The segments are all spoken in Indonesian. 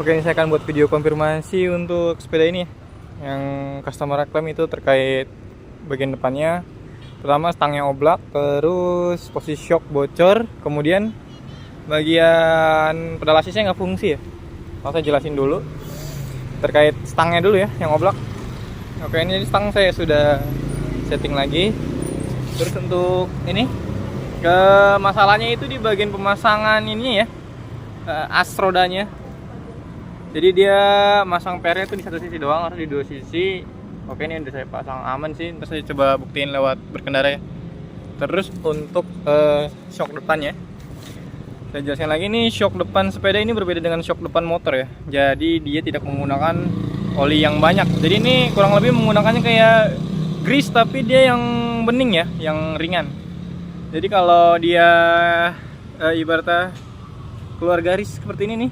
Oke, ini saya akan buat video konfirmasi untuk sepeda ini ya. Yang customer klaim itu terkait bagian depannya. Pertama stangnya oblak, terus posisi shock bocor, kemudian bagian pedal asisnya nggak fungsi ya. Langsung saya jelasin dulu terkait stangnya dulu ya, yang oblak. Oke, ini stang saya sudah setting lagi. Terus untuk ini ke masalahnya itu di bagian pemasangan ini ya, as rodanya. Jadi dia masang pernya itu di satu sisi doang, harus di dua sisi. Oke, ini udah saya pasang aman sih. Terus saya coba buktiin lewat berkendara ya. Terus untuk shock depannya, saya jelaskan lagi nih, shock depan sepeda ini berbeda dengan shock depan motor ya. Jadi dia tidak menggunakan oli yang banyak. Jadi ini kurang lebih menggunakannya kayak grease, tapi dia yang bening ya, yang ringan. Jadi kalau dia ibaratnya keluar garis seperti ini nih,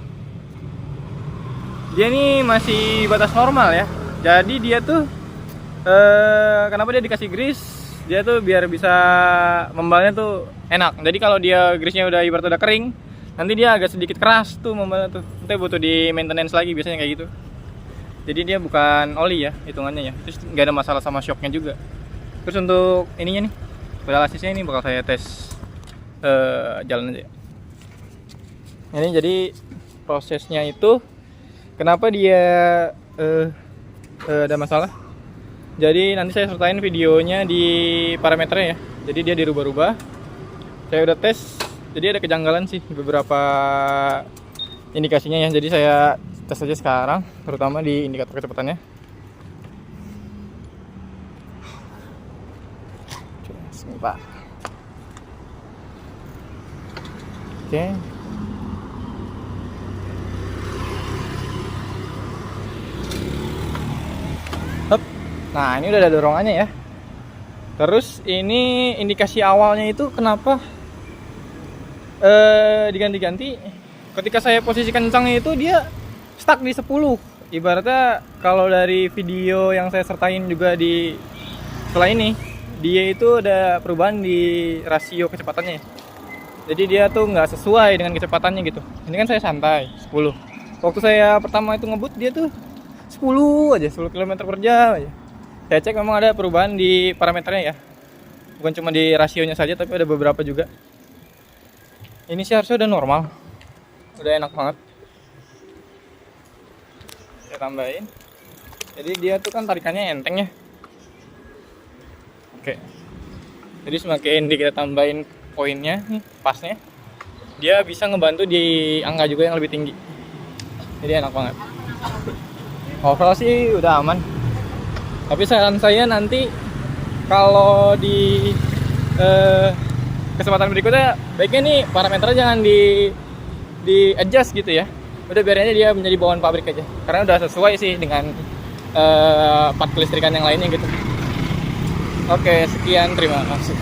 dia nih masih batas normal ya. Jadi dia tuh kenapa dia dikasih grease? Dia tuh biar bisa membalnya tuh enak. Jadi kalau dia grease-nya udah ibaratnya udah kering, nanti dia agak sedikit keras tuh membalnya tuh. Nanti butuh di maintenance lagi biasanya kayak gitu. Jadi dia bukan oli ya hitungannya ya. Terus nggak ada masalah sama shocknya juga. Terus untuk ininya nih, pedal asisnya ini bakal saya tes jalan aja. Ini jadi prosesnya itu kenapa dia ada masalah. Jadi nanti saya sertain videonya di parameternya ya. Jadi dia dirubah-rubah. Saya udah tes. Jadi ada kejanggalan sih beberapa indikasinya ya. Jadi saya tes aja sekarang, terutama di indikator kecepatannya. Sini Pak. Oke. Nah, ini udah ada dorongannya ya. Terus ini indikasi awalnya itu kenapa diganti-ganti. Ketika saya posisi kencangnya itu dia stuck di 10. Ibaratnya kalau dari video yang saya sertain juga di setelah ini, dia itu ada perubahan di rasio kecepatannya. Jadi dia tuh nggak sesuai dengan kecepatannya gitu. Ini kan saya santai 10. Waktu saya pertama itu ngebut dia tuh 10 aja, 10 km per jam aja. Saya cek memang ada perubahan di parameternya ya. Bukan cuma di rasionya saja, tapi ada beberapa juga. Ini sih harusnya udah normal. Udah enak banget. Saya tambahin. Jadi dia tuh kan tarikannya enteng ya. Oke. Jadi semakin kita tambahin poinnya, nih, pasnya, dia bisa ngebantu di angka juga yang lebih tinggi. Jadi enak banget. Overall sih udah aman. Tapi saran saya nanti kalau di kesempatan berikutnya baiknya nih parameternya jangan di adjust gitu ya. Udah biarin aja dia menjadi bawaan pabrik aja. Karena udah sesuai sih dengan part kelistrikan yang lainnya gitu. Oke, sekian, terima kasih.